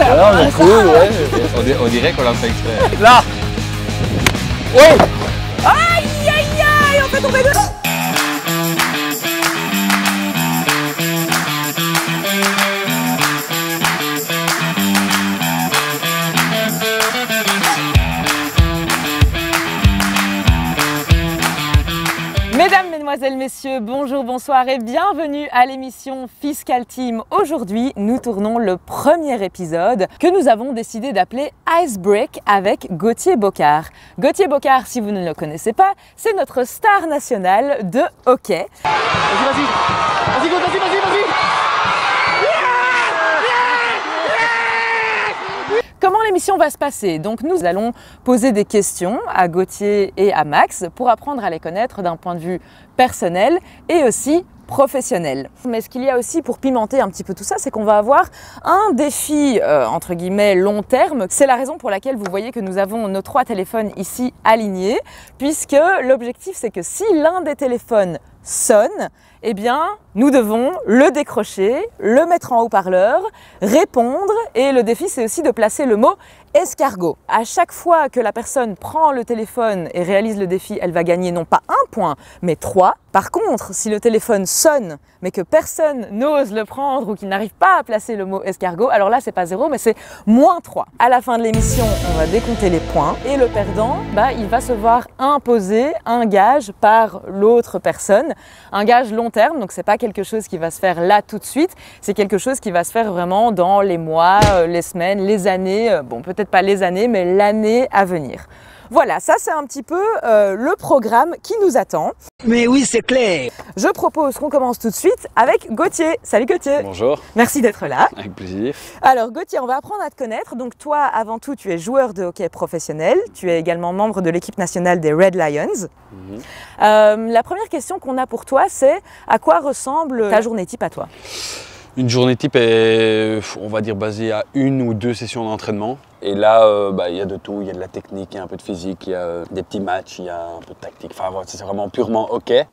Alors, on cool, ouais. On dirait qu'on l'a fait exprès. Là. Oui. Aïe, aïe, aïe, on fait tomber deux. Mesdames, Mesdemoiselles, Messieurs, bonjour, bonsoir et bienvenue à l'émission Fiscal Team. Aujourd'hui, nous tournons le premier épisode que nous avons décidé d'appeler Ice Break avec Gauthier Bocard. Gauthier Bocard, si vous ne le connaissez pas, c'est notre star nationale de hockey. Vas-y, vas-y. Comment l'émission va se passer? Donc nous allons poser des questions à Gauthier et à Max pour apprendre à les connaître d'un point de vue personnel et aussi professionnel. Mais ce qu'il y a aussi pour pimenter un petit peu tout ça, c'est qu'on va avoir un défi entre guillemets long terme. C'est la raison pour laquelle vous voyez que nous avons nos 3 téléphones ici alignés, puisque l'objectif c'est que si l'un des téléphones sonne, eh bien, nous devons le décrocher, le mettre en haut-parleur, répondre et le défi c'est aussi de placer le mot escargot. À chaque fois que la personne prend le téléphone et réalise le défi, elle va gagner non pas 1 point, mais 3. Par contre, si le téléphone sonne, mais que personne n'ose le prendre ou qu'il n'arrive pas à placer le mot escargot, alors là c'est pas 0, mais c'est -3. À la fin de l'émission, on va décompter les points et le perdant, il va se voir imposer un gage par l'autre personne. Un gage long terme, donc c'est pas quelque chose qui va se faire là tout de suite, c'est quelque chose qui va se faire vraiment dans les mois, les semaines, les années, bon peut-être pas les années, mais l'année à venir. Voilà, ça c'est un petit peu le programme qui nous attend. Mais oui, c'est clair. Je propose qu'on commence tout de suite avec Gauthier. Salut Gauthier. Bonjour. Merci d'être là. Avec plaisir. Alors Gauthier, on va apprendre à te connaître. Donc toi, avant tout, tu es joueur de hockey professionnel. Tu es également membre de l'équipe nationale des Red Lions. La première question qu'on a pour toi, c'est à quoi ressemble ta journée type à toi? Une journée type est, on va dire, basée à 1 ou 2 sessions d'entraînement. Et là, il y a de tout. Il y a de la technique, il y a un peu de physique, il y a des petits matchs, il y a un peu de tactique. Enfin, voilà, c'est vraiment purement hockey.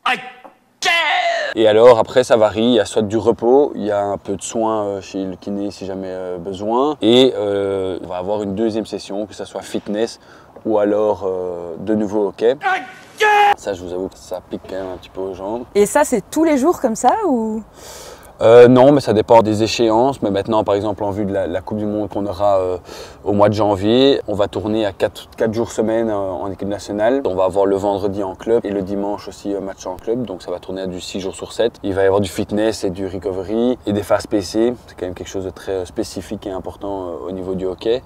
Et alors, après, ça varie. Il y a soit du repos, il y a un peu de soins chez le kiné si jamais besoin. Et on va avoir une deuxième session, que ce soit fitness ou alors de nouveau hockey. Ça, je vous avoue que ça pique quand même un petit peu aux jambes. Et ça, c'est tous les jours comme ça ou? Non, mais ça dépend des échéances. Mais maintenant, par exemple, en vue de la Coupe du Monde qu'on aura au mois de janvier, on va tourner à 4 jours semaine en équipe nationale. On va avoir le vendredi en club et le dimanche aussi match en club. Donc ça va tourner à du 6 jours sur 7. Il va y avoir du fitness et du recovery et des phases PC. C'est quand même quelque chose de très spécifique et important au niveau du hockey.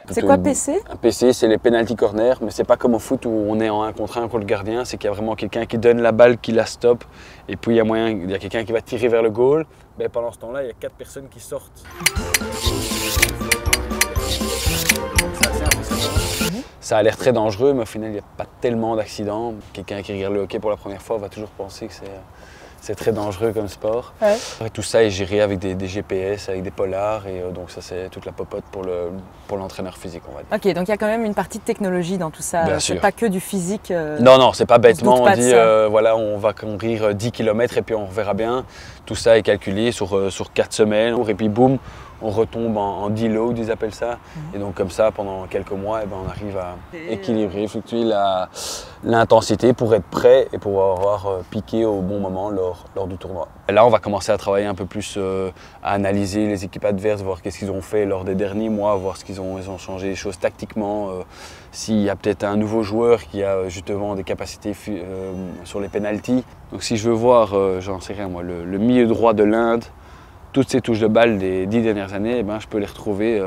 C'est quoi PC? Un PC, c'est les penalty corners, mais c'est pas comme au foot où on est en 1 contre 1 contre le gardien. C'est qu'il y a vraiment quelqu'un qui donne la balle, qui la stoppe. Et puis il y a quelqu'un qui va tirer vers le goal. Mais pendant ce temps-là, il y a 4 personnes qui sortent. Ça a l'air très dangereux, mais au final, il n'y a pas tellement d'accidents. Quelqu'un qui regarde le hockey pour la première fois va toujours penser que c'est très dangereux comme sport. Ouais. Et tout ça est géré avec des GPS, avec des polars. Et donc ça, c'est toute la popote pour l'entraîneur physique, on va dire. Ok, donc il y a quand même une partie de technologie dans tout ça. C'est pas que du physique. Non, c'est pas bêtement. On dit, voilà, on va courir 10 km et puis on verra bien. Tout ça est calculé sur 4 semaines. Et puis boum, on retombe en deload, ils appellent ça. Et donc comme ça, pendant quelques mois, on arrive à équilibrer, fluctuer l'intensité pour être prêt et pour avoir piqué au bon moment lors du tournoi. Et là, on va commencer à travailler un peu plus, à analyser les équipes adverses, voir qu'est-ce qu'ils ont fait lors des derniers mois, voir ce ils ont changé les choses tactiquement, s'il y a peut-être un nouveau joueur qui a justement des capacités sur les pénaltys. Donc si je veux voir, j'en sais rien moi, le milieu droit de l'Inde, toutes ces touches de balle des 10 dernières années, je peux les retrouver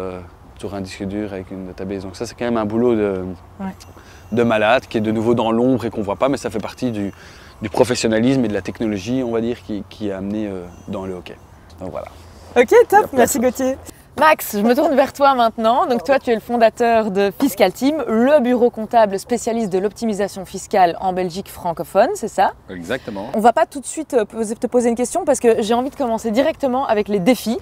sur un disque dur avec une database. Donc ça, c'est quand même un boulot de malade qui est de nouveau dans l'ombre et qu'on ne voit pas, mais ça fait partie du professionnalisme et de la technologie, on va dire, qui est amené dans le hockey. Donc voilà. Ok, top, merci Gauthier. Max, je me tourne vers toi maintenant. Donc toi, tu es le fondateur de Fiscal Team, le bureau comptable spécialiste de l'optimisation fiscale en Belgique francophone, c'est ça? Exactement. On va pas tout de suite te poser une question parce que j'ai envie de commencer directement avec les défis.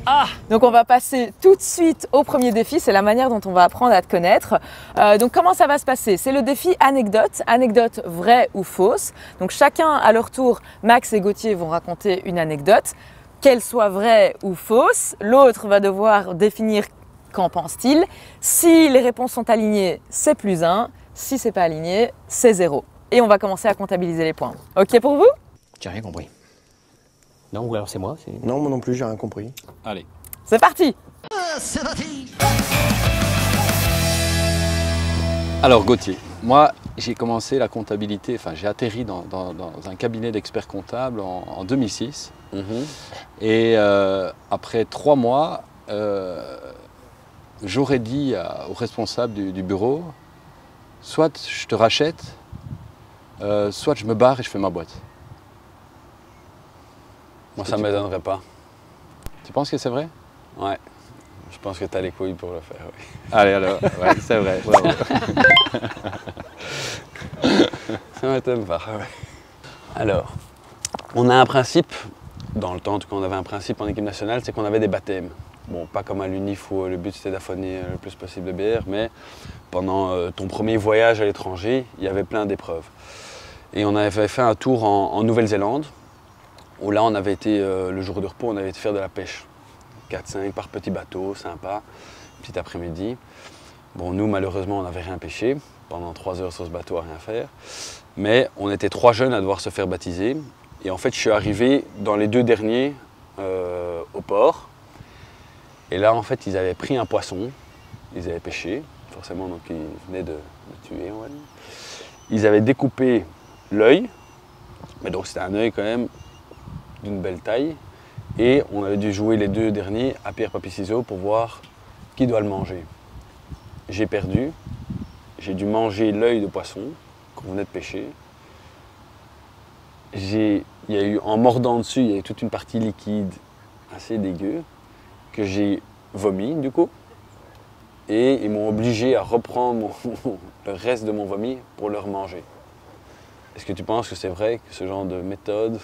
Donc on va passer tout de suite au premier défi, c'est la manière dont on va apprendre à te connaître. Donc comment ça va se passer? C'est le défi anecdote, anecdote vraie ou fausse. Donc chacun à leur tour, Max et Gauthier vont raconter une anecdote. Qu'elle soit vraie ou fausse, l'autre va devoir définir Qu'en pense-t-il? Si les réponses sont alignées, c'est +1. Si c'est pas aligné, c'est 0. Et on va commencer à comptabiliser les points. Ok pour vous? J'ai rien compris. Non, ou alors c'est moi. Non, moi non plus, j'ai rien compris. Allez. C'est parti! C'est parti. Alors Gauthier, moi j'ai commencé la comptabilité, enfin j'ai atterri dans un cabinet d'experts comptables en 2006. Et après 3 mois, j'aurais dit au responsable du bureau, soit je te rachète, soit je me barre et je fais ma boîte. Moi, ça ne m'étonnerait pas. Tu penses que c'est vrai? Ouais. Je pense que tu as les couilles pour le faire, oui. Allez alors, ouais, c'est vrai. Bravo. Ça m'étonne pas, ouais. Alors, on a un principe, dans le temps en tout cas on avait un principe en équipe nationale, c'est qu'on avait des baptêmes. Bon, pas comme à l'UNIF où le but c'était d'affonner le plus possible de bière, mais pendant ton premier voyage à l'étranger, il y avait plein d'épreuves. Et on avait fait un tour en Nouvelle-Zélande, où là on avait été, le jour de repos, on avait été faire de la pêche. 4-5 par petit bateau, sympa, petit après-midi. Bon, nous malheureusement on n'avait rien pêché, pendant 3 heures sur ce bateau à rien faire. Mais on était 3 jeunes à devoir se faire baptiser. Et en fait je suis arrivé dans les 2 derniers au port. Et là en fait ils avaient pris un poisson, ils avaient pêché, forcément donc ils venaient de tuer on va dire. Ils avaient découpé l'œil, mais donc c'était un œil quand même d'une belle taille. Et on avait dû jouer les 2 derniers à pierre, papier, ciseaux pour voir qui doit le manger. J'ai perdu, j'ai dû manger l'œil de poisson qu'on venait de pêcher. Il y a eu, en mordant dessus, il y a eu toute une partie liquide assez dégueu que j'ai vomi du coup. Et ils m'ont obligé à reprendre le reste de mon vomi pour le remanger. Est-ce que tu penses que c'est vrai que ce genre de méthode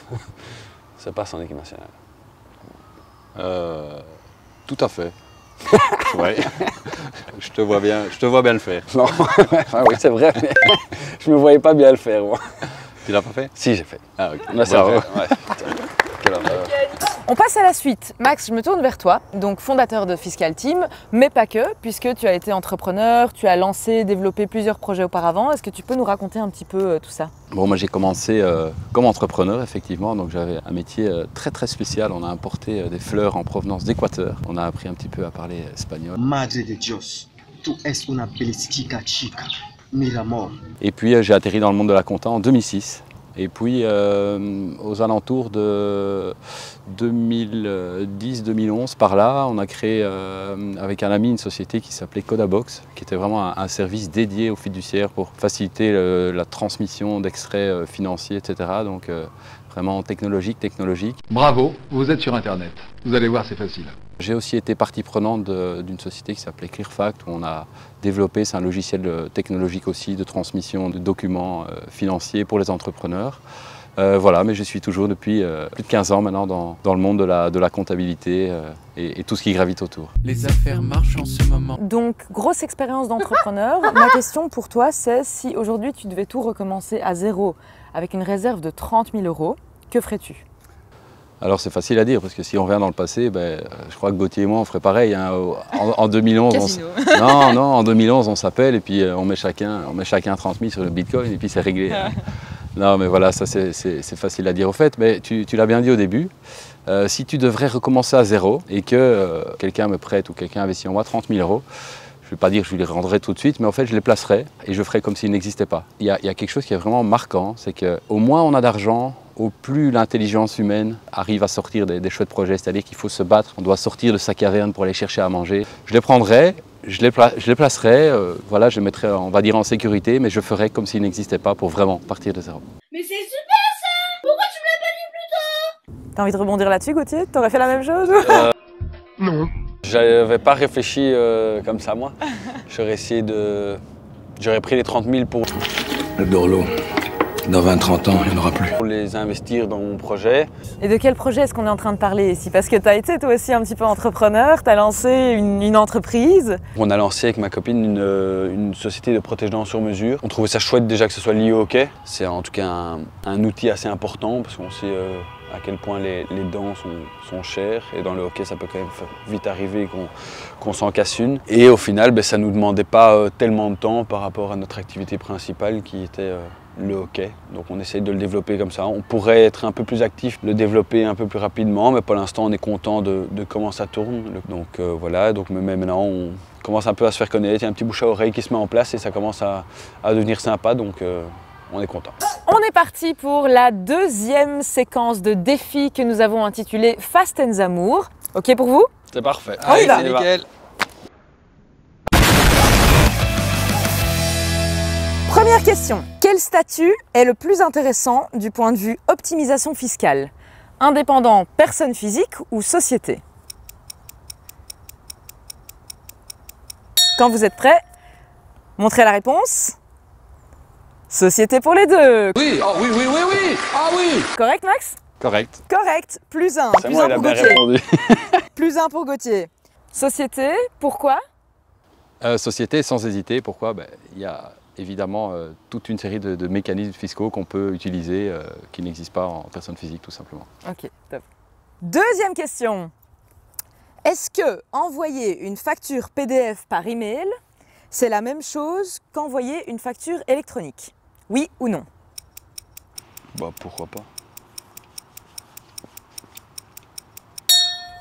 se passe en équipe nationale? Tout à fait. Ouais. Je te vois bien le faire. Non, enfin, oui c'est vrai, mais je me voyais pas bien le faire moi. Tu l'as pas fait? Si j'ai fait. Ah ok. Là, c'est Bravo. vrai. Ouais. Quelle horreur. On passe à la suite. Max, je me tourne vers toi, donc fondateur de Fiscal Team, mais pas que, puisque tu as été entrepreneur, tu as lancé, développé plusieurs projets auparavant. Est-ce que tu peux nous raconter un petit peu tout ça? Bon, moi j'ai commencé comme entrepreneur effectivement, donc j'avais un métier très très spécial. On a importé des fleurs en provenance d'Équateur. On a appris un petit peu à parler espagnol. Madre de Dios, tú es una pelictica chica, mira amor. Et puis j'ai atterri dans le monde de la compta en 2006. Et puis aux alentours de 2010-2011, par là, on a créé avec un ami une société qui s'appelait Codabox, qui était vraiment un service dédié aux fiduciaires pour faciliter la transmission d'extraits financiers, etc. Donc vraiment technologique. Bravo, vous êtes sur Internet. Vous allez voir, c'est facile. J'ai aussi été partie prenante d'une société qui s'appelait Clearfact, où on a développé, c'est un logiciel technologique aussi, de transmission de documents financiers pour les entrepreneurs. Voilà, mais je suis toujours depuis plus de 15 ans maintenant dans le monde de la comptabilité et tout ce qui gravite autour. Les affaires marchent en ce moment. Donc, grosse expérience d'entrepreneur. Ma question pour toi, c'est si aujourd'hui tu devais tout recommencer à zéro avec une réserve de 30 000 €, que ferais-tu? Alors c'est facile à dire, parce que si on revient dans le passé, je crois que Gauthier et moi on ferait pareil. Hein. En 2011, en 2011 on s'appelle et puis on met chacun 30 000 sur le Bitcoin et puis c'est réglé. Hein. Non mais voilà, ça c'est facile à dire au fait, mais tu l'as bien dit au début. Si tu devrais recommencer à zéro et que quelqu'un me prête ou quelqu'un investit en moi 30 000 €, je ne vais pas dire que je les rendrai tout de suite, mais en fait je les placerai et je ferai comme s'ils n'existaient pas. Il y a quelque chose qui est vraiment marquant, c'est qu'au moins on a d'argent, au plus l'intelligence humaine arrive à sortir des chouettes projets, c'est-à-dire qu'il faut se battre, on doit sortir de sa caverne pour aller chercher à manger. Je les prendrai, je les placerai, voilà, je les mettrai, on va dire, en sécurité, mais je ferai comme s'ils n'existaient pas pour vraiment partir de zéro. Mais c'est super ça! Pourquoi tu me l'as pas dit plus tôt? T'as envie de rebondir là-dessus, Gauthier? T'aurais fait la même chose? Non. J'avais pas réfléchi comme ça moi. J'aurais pris les 30 000 pour Le Dorlo, dans 20-30 ans, il n'y en aura plus. les investir dans mon projet. Et de quel projet est-ce qu'on est en train de parler ici? Parce que tu as été toi aussi un petit peu entrepreneur, tu as lancé une entreprise. On a lancé avec ma copine une société de protège-dents sur mesure. On trouvait ça chouette déjà que ce soit lié au hockey. C'est en tout cas un outil assez important parce qu'on sait à quel point les dents sont chères. Et dans le hockey, ça peut quand même vite arriver qu'on s'en casse une. Et au final, ça ne nous demandait pas tellement de temps par rapport à notre activité principale qui était le hockey. Donc on essaye de le développer comme ça. On pourrait être un peu plus actif, le développer un peu plus rapidement, mais pour l'instant, on est content de comment ça tourne. Donc voilà, donc même maintenant, on commence un peu à se faire connaître. Il y a un petit bouche à oreille qui se met en place et ça commence à devenir sympa. Donc on est content. On est parti pour la deuxième séquence de défis que nous avons intitulée Fast and Amour. Ok pour vous? C'est parfait. On y va. Nickel. Première question. Quel statut est le plus intéressant du point de vue optimisation fiscale? Indépendant, personne physique ou société? Quand vous êtes prêts, montrez la réponse. Société pour les deux. Oui, ah oui, oui, oui, oui, ah oui. Correct, Max? Correct. Correct. Plus un. C'est Plus moi, un il a pour bien Gauthier. répondu. Plus un pour Gauthier. Société, pourquoi? Société, sans hésiter. Pourquoi? Il y a évidemment toute une série de mécanismes fiscaux qu'on peut utiliser qui n'existent pas en personne physique, tout simplement. Ok, top. Deuxième question. Est-ce que envoyer une facture PDF par email, c'est la même chose qu'envoyer une facture électronique? Oui ou non? Pourquoi pas.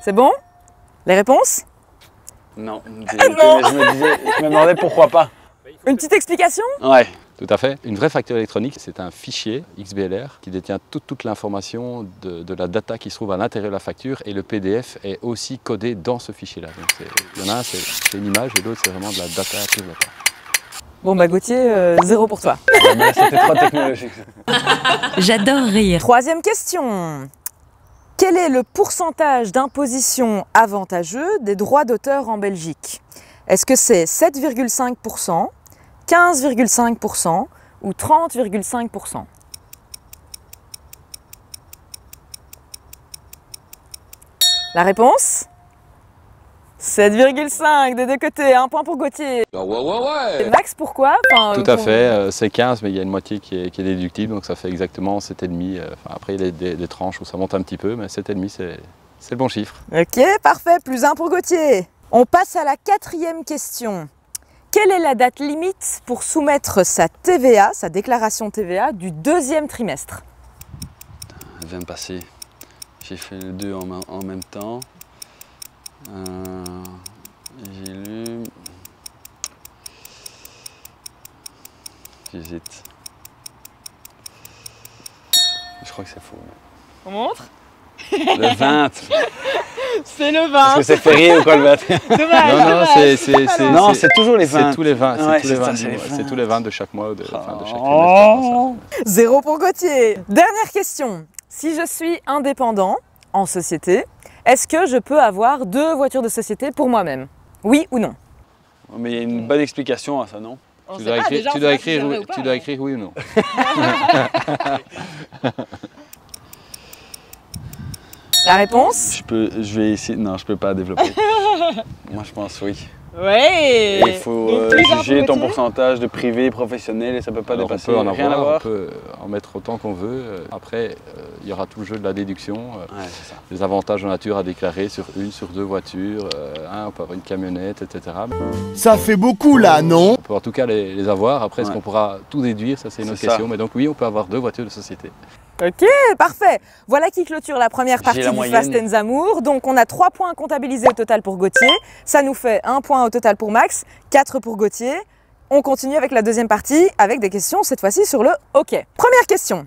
C'est bon? Les réponses? Non, non. je me demandais pourquoi pas. Une petite explication? Ouais. Tout à fait. Une vraie facture électronique, c'est un fichier XBLR qui détient toute l'information de la data qui se trouve à l'intérieur de la facture et le PDF est aussi codé dans ce fichier-là. Il y en a un, c'est une image et l'autre, c'est vraiment de la data pure data. Bon Gauthier, 0 pour toi. C'était trop technologique. J'adore rire. Troisième question. Quel est le pourcentage d'imposition avantageux des droits d'auteur en Belgique? Est-ce que c'est 7,5%, 15,5% ou 30,5%? La réponse? 7,5 des deux côtés, un point pour Gauthier. Ouais. Max, pourquoi? Tout à fait, c'est 15, mais il y a une moitié qui est déductible, donc ça fait exactement 7,5. Après, il y a des tranches où ça monte un petit peu, mais 7,5, c'est le bon chiffre. Ok, parfait, plus un pour Gauthier. On passe à la quatrième question. Quelle est la date limite pour soumettre sa TVA, sa déclaration TVA du deuxième trimestre? Elle vient de passer. J'ai fait les deux en même temps. J'ai lu. J'hésite. Je crois que c'est faux. On montre? Le 20. C'est le 20. Parce que c'est férié ou quoi le 21? Non, c'est toujours les 20. C'est tous les 20. Ouais, c'est tous les 20 de chaque mois ou de fin de chaque trimestre. 0 pour Gauthier. Dernière question. Si je suis indépendant en société, est-ce que je peux avoir 2 voitures de société pour moi-même? Oui ou non? Mais il y a une bonne explication à ça, non? Tu dois écrire oui ou non. La réponse? Je vais essayer. Non, je peux pas développer. Moi, je pense oui. Ouais. Il faut juger ton pourcentage de privé et professionnel et ça peut pas dépasser. On peut en rien avoir, avoir. on peut en mettre autant qu'on veut. Après, il y aura tout le jeu de la déduction. C'est ça. Les avantages en nature à déclarer sur 1, sur 2 voitures. On peut avoir une camionnette, etc. Ça fait beaucoup là, non? On peut en tout cas les avoir. Après, est-ce qu'on pourra tout déduire? Ça, c'est une autre question. Mais donc oui, on peut avoir 2 voitures de société. Ok, parfait. Voilà qui clôture la première partie du Fast and Amour. Donc on a 3 points comptabilisés au total pour Gauthier. Ça nous fait 1 point au total pour Max, 4 pour Gauthier. On continue avec la deuxième partie avec des questions cette fois-ci sur le hockey. Première question.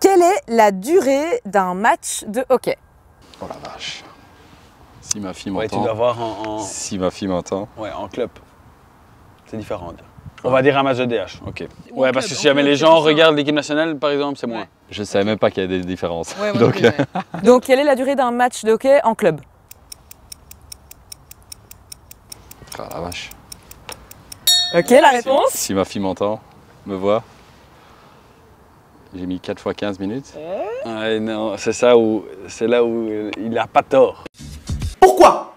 Quelle est la durée d'un match de hockey? Oh la vache. Si ma fille m'entend. Ouais, tu dois voir Si ma fille m'entend. Ouais, en club. C'est différent. On va dire un match de DH, ok. Ouais, parce que si jamais les gens regardent l'équipe nationale, par exemple, c'est moins. Je ne savais même pas qu'il y avait des différences. Ouais, donc, quelle est la durée d'un match de hockey en club? Ah la vache. Ok, la réponse? Si ma fille m'entend, me voit. J'ai mis 4 fois 15 minutes. Ouais, non, c'est là où il n'a pas tort. Pourquoi?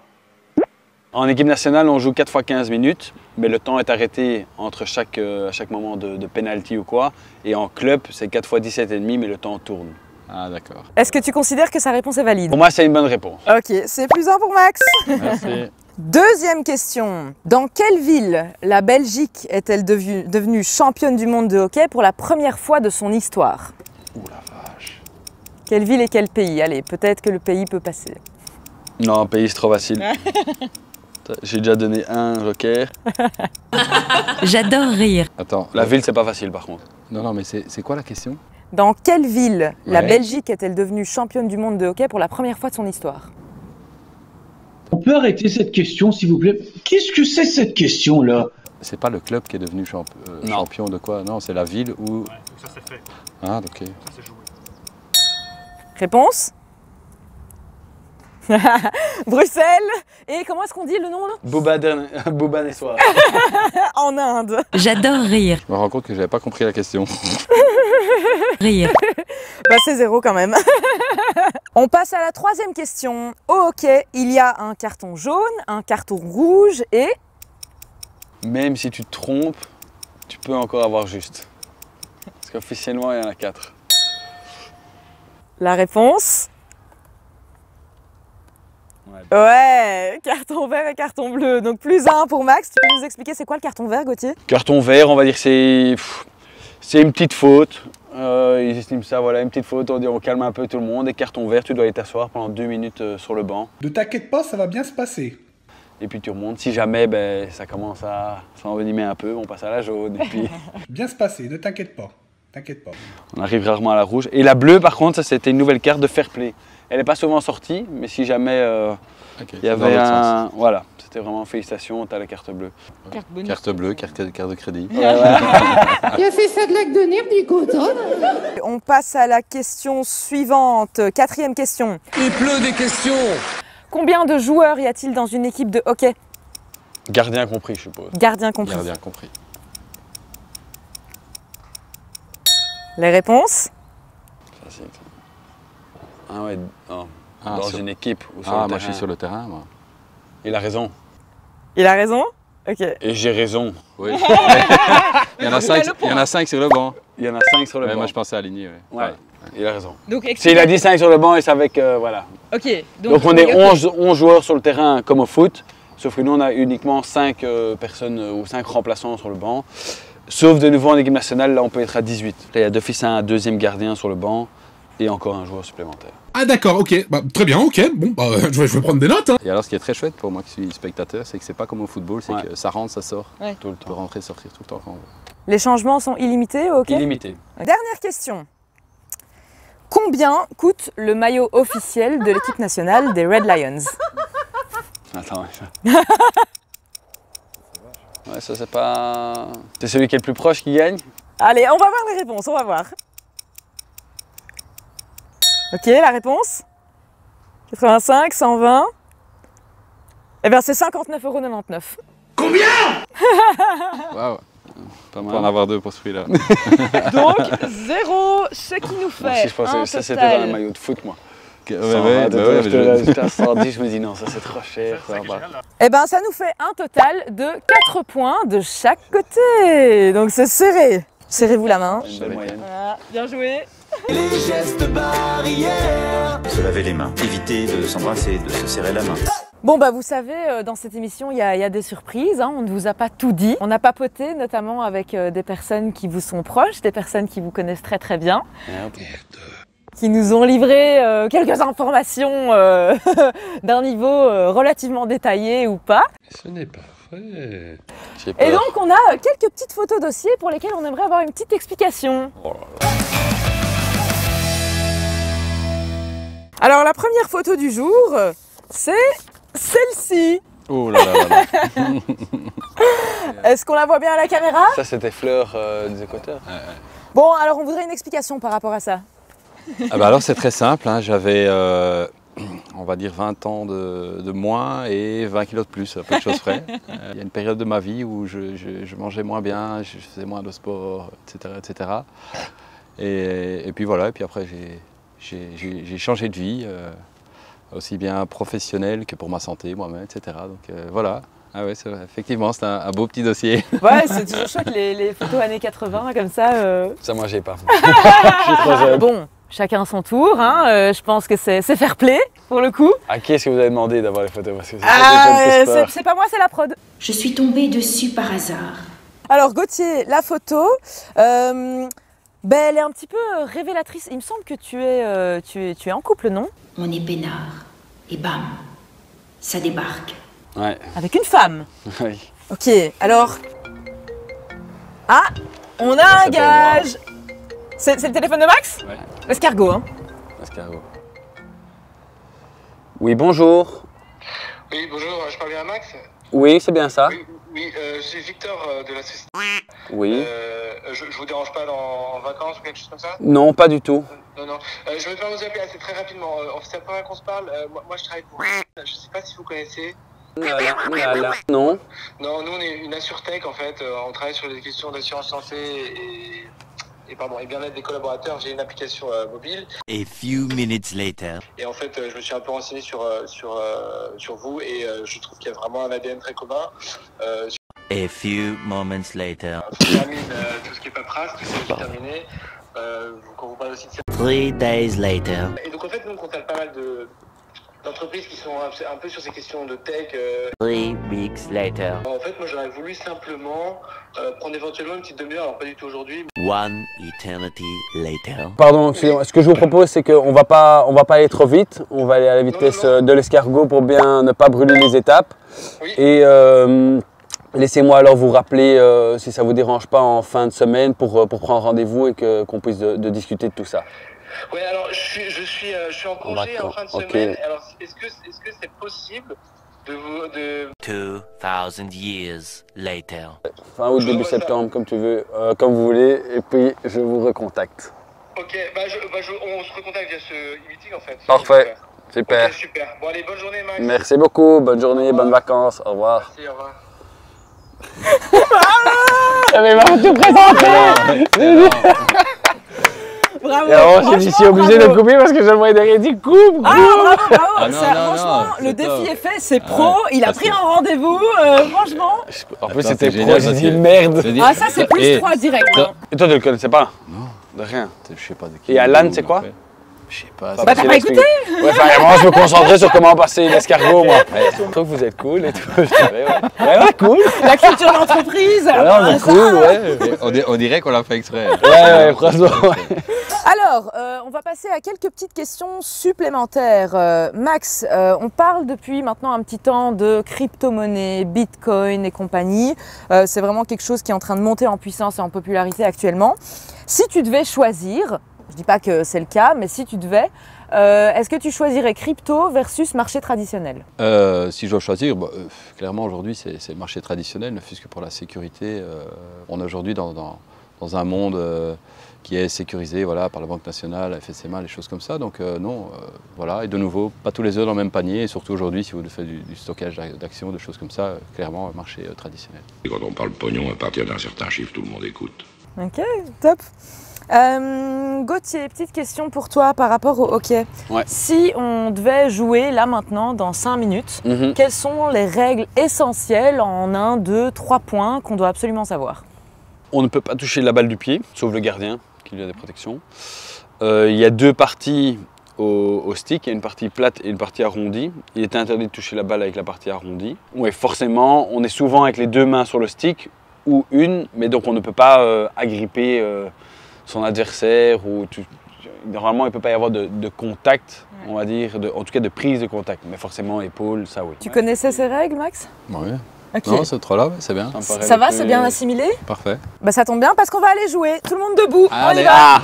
En équipe nationale, on joue 4 fois 15 minutes, mais le temps est arrêté entre à chaque moment de penalty ou quoi. Et en club, c'est 4 fois 17,5, mais le temps tourne. Ah d'accord. Est-ce que tu considères que sa réponse est valide? Pour moi, c'est une bonne réponse. Ok, c'est +1 pour Max. Merci. Deuxième question. Dans quelle ville la Belgique est-elle devenue championne du monde de hockey pour la première fois de son histoire? Ouh la vache. Quelle ville et quel pays? Allez, peut-être que le pays peut passer. Non, un pays, c'est trop facile. J'ai déjà donné un joker. J'adore rire. Attends. La ville, c'est pas facile par contre. Non, non, mais c'est quoi la question? Dans quelle ville la Ouais. Belgique est-elle devenue championne du monde de hockey pour la première fois de son histoire? On peut arrêter cette question, s'il vous plaît? Qu'est-ce que c'est cette question-là? C'est pas le club qui est devenu champion de quoi? Non, c'est la ville où... Ouais, donc ça c'est fait. Ah, ok. Ça c'est joué. Réponse? Bruxelles. Et comment est-ce qu'on dit le nom là? Bhubaneswar. En Inde. J'adore rire. Je me rends compte que j'avais pas compris la question. Rire. Bah c'est 0 quand même. On passe à la troisième question. Au hockey, il y a un carton jaune, un carton rouge et... Même si tu te trompes, tu peux encore avoir juste. Parce qu'officiellement, il y en a 4. La réponse? Ouais, carton vert et carton bleu. Donc +1 pour Max. Tu peux nous expliquer c'est quoi le carton vert, Gauthier? Carton vert, on va dire c'est une petite faute. Ils estiment ça, voilà, une petite faute. On dit on calme un peu tout le monde. Et carton vert, tu dois aller t'asseoir pendant 2 minutes sur le banc. Ne t'inquiète pas, ça va bien se passer. Et puis tu remontes. Si jamais ça commence à s'envenimer un peu, on passe à la jaune. Et puis Bien se passer, ne t'inquiète pas. T'inquiète pas. on arrive rarement à la rouge. Et la bleue, par contre, ça c'était une nouvelle carte de fair play. Elle n'est pas souvent sortie, mais si jamais il y avait un... Voilà, c'était vraiment félicitations, tu as la carte bleue. Carte bleue, carte de crédit. Il a fait ça de lac de nerfs, du content. On passe à la question suivante. Quatrième question. Il pleut des questions. Combien de joueurs y a-t-il dans une équipe de hockey? Gardien compris, je suppose. Gardien compris. Gardien compris. Les réponses? Facile. Ah ouais, non. Ah, dans sur... une équipe ou sur ah, le moi terrain. je suis sur le terrain, moi. Il a raison. Il a raison? Ok. Et j'ai raison. Oui. il y en a 5 sur le banc. Il y en a 5 sur le banc. Moi je pensais aligner. Ouais. Ouais, il a raison. Donc, S'il a dit 5 sur le banc, et c'est avec... voilà. Ok. Donc on est 11 joueurs sur le terrain comme au foot, sauf que nous on a uniquement 5 personnes ou 5 remplaçants sur le banc. Sauf de nouveau en équipe nationale, là on peut être à 18. Là il y a d'office un deuxième gardien sur le banc et encore un joueur supplémentaire. Ah d'accord, ok. Bah, très bien, ok. Bon, bah, je vais prendre des notes. Hein. Et alors ce qui est très chouette pour moi qui suis spectateur, c'est que c'est pas comme au football, c'est que ça rentre, ça sort. Ouais. Tout le temps. On peut rentrer, sortir tout le temps quand on veut. Les changements sont illimités au hockey? Illimité. Dernière question. Combien coûte le maillot officiel de l'équipe nationale des Red Lions? Attends, ouais, ça c'est pas... C'est celui qui est le plus proche qui gagne? Allez, on va voir les réponses, on va voir. Ok, la réponse? 85, 120. Eh bien, c'est 59,99 €. Combien? Waouh. Pas On mal. peut en avoir 2 pour celui-là. Donc, 0, ce qui nous fait Moi aussi, je pensais un que ça c'était total. dans le maillot de foot, moi. Ouais, 120, j'étais à 110, je me dis non, ça c'est trop cher. Ça va pas. Eh bien, ça nous fait un total de 4 points de chaque côté. Donc, c'est serré. Serrez-vous la main. Une belle moyenne. Voilà, bien joué. Les gestes barrières. Se laver les mains, éviter de s'embrasser, de se serrer la main. Bon, bah vous savez, dans cette émission, il y a des surprises, hein, on ne vous a pas tout dit. On a papoté notamment avec des personnes qui vous sont proches, des personnes qui vous connaissent très très bien, qui nous ont livré quelques informations d'un niveau relativement détaillé ou pas. Ce n'est pas vrai. Et donc on a quelques petites photos dossiers pour lesquelles on aimerait avoir une petite explication. Oh là là. Alors la première photo du jour, c'est celle-ci. Oh là là là là. Est-ce qu'on la voit bien à la caméra? Ça c'était Fleur des Équateurs. Bon, alors on voudrait une explication par rapport à ça. Ah bah alors c'est très simple, hein. J'avais on va dire 20 ans de moins et 20 kilos de plus, à peu de choses près. Il y a une période de ma vie où je mangeais moins bien, je faisais moins de sport, etc. etc. Et puis voilà, et puis après j'ai changé de vie, aussi bien professionnelle que pour ma santé, moi-même, etc. Donc voilà. Ah ouais, effectivement, c'est un beau petit dossier. Ouais, c'est toujours chouette les photos années 80 comme ça. Ça moi j'ai pas. Je suis trop jeune. Bon, chacun son tour, hein. Je pense que c'est fair play pour le coup. À qui est-ce que vous avez demandé d'avoir les photos? Parce que c'est pas moi, c'est la prod. Je suis tombée dessus par hasard. Alors Gauthier, la photo, elle est un petit peu révélatrice. Il me semble que tu es en couple, non? On est peinard. Et bam, ça débarque. Ouais. Avec une femme? Oui. Ok, alors... Ah, on a un gage. C'est le téléphone de Max? Ouais. L'escargot, hein? L'escargot. Oui, bonjour. Oui, bonjour, je parle bien à Max? Oui, c'est bien ça. Oui, c'est Victor de la société. Oui. Je vous dérange pas en vacances ou quelque chose comme ça? Non, pas du tout. Non. Je vais faire vous appeler assez très rapidement. C'est la première qu'on se parle. Moi, je travaille pour... Je sais pas si vous connaissez. Non. Non, nous, on est une AssureTech, en fait. On travaille sur les questions d'assurance santé et bien-être des collaborateurs. J'ai une application mobile. A few minutes later. Et en fait, je me suis un peu renseigné sur vous et je trouve qu'il y a vraiment un ADN très commun. A few moments later. Je termine tout ce qui est paperasse, tout ça, j'ai terminé. Quand vous parlez aussi de ça. 3 days later. Et donc en fait, nous, on contacte pas mal d'entreprises qui sont un peu sur ces questions de tech. 3 weeks later. En fait, moi, j'aurais voulu simplement prendre éventuellement une petite demi-heure, alors pas du tout aujourd'hui. 1 eternity later. Pardon, excusez-moi. Ce que je vous propose, c'est qu'on va pas aller trop vite. On va aller à la vitesse de l'escargot pour bien ne pas brûler les étapes. Oui. Et laissez-moi alors vous rappeler, si ça vous dérange pas, en fin de semaine pour prendre rendez-vous et qu'on puisse de discuter de tout ça. Ouais, alors je suis en congé en fin de semaine. Alors est-ce que c'est possible de 2000 years later. Fin août, début septembre, comme tu veux, comme vous voulez, et puis je vous recontacte. Ok, on se recontacte via ce meeting en fait. Parfait, super. Ok, super. Bon allez, bonne journée Max. Merci beaucoup, bonne journée, bonnes vacances, au revoir. Merci, au revoir. Mais va tout présenter. Bravo. Et alors, je suis obligé de couper parce que je le voyais derrière, dit coupe. Bravo. Non, le défi est fait, c'est pro. Il a pris un rendez-vous, franchement. En plus, c'était pro, j'ai dit merde. Ah, ça, c'est plus 3 direct. Et toi, tu le connaissais pas? Non. De rien. Je sais pas de qui. Et Alan, c'est quoi? Je sais pas. Bah, t'as pas écouté? Ouais, moi, je me concentrais sur comment passer l'escargot, moi. Je trouve que vous êtes cool et tout. Ouais, cool. La culture d'entreprise. Ouais, on est cool, ouais. On dirait qu'on l'a fait exprès. Ouais, franchement. Alors, on va passer à quelques petites questions supplémentaires. Max, on parle depuis maintenant un petit temps de crypto-monnaie, bitcoin et compagnie. C'est vraiment quelque chose qui est en train de monter en puissance et en popularité actuellement. Si tu devais choisir, je ne dis pas que c'est le cas, mais si tu devais, est-ce que tu choisirais crypto versus marché traditionnel? Si je dois choisir, clairement aujourd'hui c'est le marché traditionnel, ne fût-ce que pour la sécurité. On est aujourd'hui dans un monde qui est sécurisé par la Banque nationale, la FSMA, les choses comme ça. Donc non, voilà. Et de nouveau, pas tous les œufs dans le même panier. Et surtout aujourd'hui, si vous faites du stockage d'actions, de choses comme ça, clairement, marché traditionnel. Et quand on parle pognon, à partir d'un certain chiffre, tout le monde écoute. Ok, top. Gauthier, petite question pour toi par rapport au hockey. Ouais. Si on devait jouer là maintenant dans 5 minutes, quelles sont les règles essentielles en 1, 2, 3 points qu'on doit absolument savoir? On ne peut pas toucher la balle du pied, sauf le gardien qui lui a des protections. Il y a 2 parties au stick, il y a une partie plate et une partie arrondie. Il est interdit de toucher la balle avec la partie arrondie. Ouais, forcément, on est souvent avec les 2 mains sur le stick ou une, mais donc on ne peut pas agripper son adversaire. Normalement, il ne peut pas y avoir de contact, on va dire, en tout cas de prise de contact, mais forcément épaule, ça oui. Tu connaissais ces règles, Max? Oui. Okay. Non, c'est trop là, c'est bien. Ça va, c'est bien assimilé? Parfait. Bah ça tombe bien parce qu'on va aller jouer. Tout le monde debout. Allez. On y va.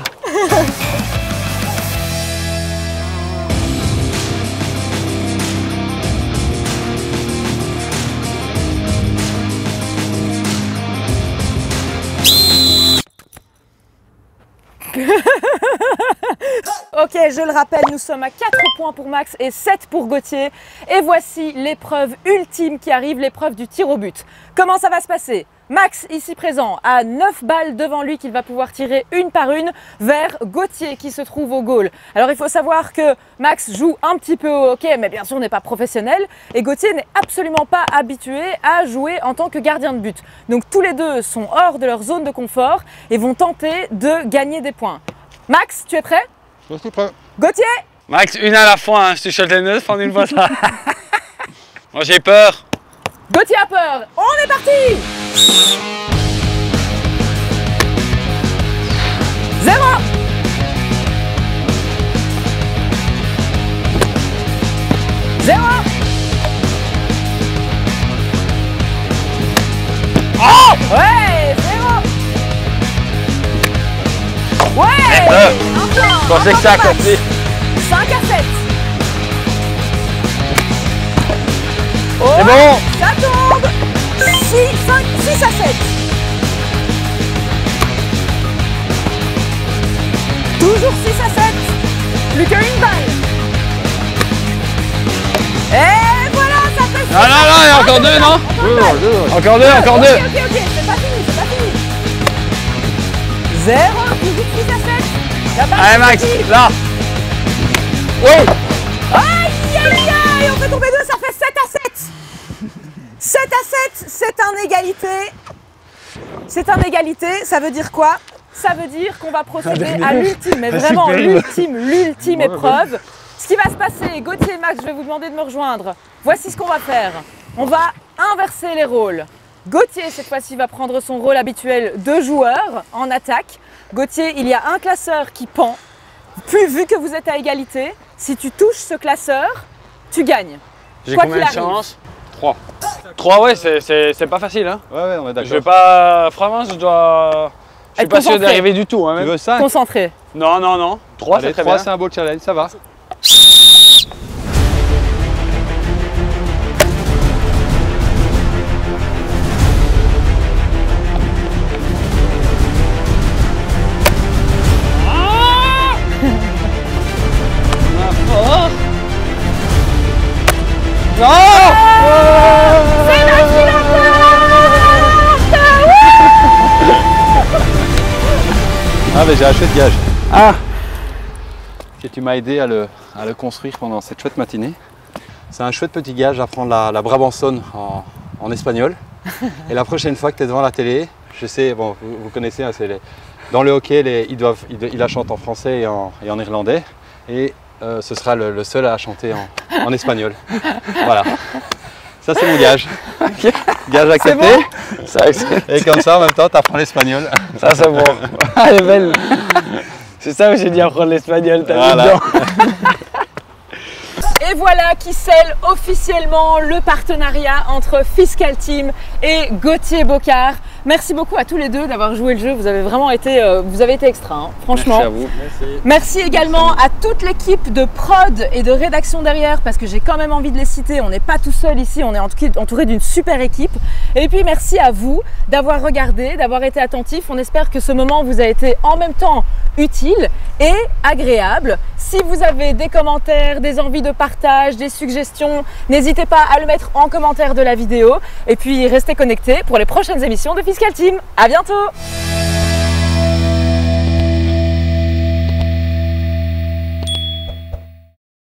Ok, je le rappelle, nous sommes à 4 points pour Max et 7 pour Gauthier. Et voici l'épreuve ultime qui arrive, l'épreuve du tir au but. Comment ça va se passer? Max, ici présent, a 9 balles devant lui qu'il va pouvoir tirer une par une vers Gauthier qui se trouve au goal. Alors il faut savoir que Max joue un petit peu au hockey, mais bien sûr n'est pas professionnel. Et Gauthier n'est absolument pas habitué à jouer en tant que gardien de but. Donc tous les deux sont hors de leur zone de confort et vont tenter de gagner des points. Max, tu es prêt? Je suis prêt. Gauthier. Max, une à la fois, hein. Si tu shot les nœuds, prends une fois ça. Moi j'ai peur. Gauthier a peur. On est parti. 0. Oh ouais, 0. Ouais. Je pensais que ça a compté. 5 à 7. Oh, c'est bon. Ça tombe. 6 à 7. Toujours 6 à 7. Plus qu'une balle. Et voilà, ça fait 6. Non, il y a encore 2, non? Encore 2. Ok, c'est pas fini. 0, toujours 6 à 7. Allez Max, là. Oui. Aïe, on fait tomber 2, ça fait 7 à 7. 7 à 7, c'est un égalité. C'est un égalité, ça veut dire quoi? Ça veut dire qu'on va procéder à l'ultime, mais vraiment l'ultime épreuve. Ce qui va se passer, Gauthier et Max, je vais vous demander de me rejoindre. Voici ce qu'on va faire. On va inverser les rôles. Gauthier, cette fois-ci, va prendre son rôle habituel de joueur en attaque. Gauthier, il y a un classeur qui pend. Vu que vous êtes à égalité, si tu touches ce classeur, tu gagnes. J'ai combien de chances? 3. 3, ouais, c'est pas facile. Hein. Ouais, on est d'accord. Je vais pas. Franchement, je suis pas sûr d'arriver du tout. Hein, même. Tu veux 5? Concentré. Non. 3, c'est très bien. 3, c'est un beau challenge, ça va. Non. C'est la Ah mais j'ai un chouette gage. Que tu m'as aidé à le construire pendant cette chouette matinée. C'est un chouette petit gage à prendre la Brabançonne en espagnol. Et la prochaine fois que tu es devant la télé, je sais, bon, vous connaissez, hein, dans le hockey, ils la chantent en français et en irlandais. Et ce sera le seul à chanter en espagnol. Voilà. Ça c'est mon gage. Gage accepté. Bon. Ça accepte. Et comme ça en même temps tu apprends l'espagnol. Ça c'est bon. Elle est belle. C'est ça que j'ai dit, apprendre l'espagnol. Voilà. Et voilà qui scelle officiellement le partenariat entre Fiscal Team et Gauthier Bocard. Merci beaucoup à tous les deux d'avoir joué le jeu. Vous avez vraiment été, extra, hein, franchement. Merci à vous. Merci également à toute l'équipe de prod et de rédaction derrière, parce que j'ai quand même envie de les citer. On n'est pas tout seul ici, on est entouré d'une super équipe. Et puis merci à vous d'avoir regardé, d'avoir été attentifs. On espère que ce moment vous a été en même temps utile et agréable. Si vous avez des commentaires, des envies de partage, des suggestions, n'hésitez pas à le mettre en commentaire de la vidéo. Et puis restez connectés pour les prochaines émissions de Fiscal Team. À bientôt!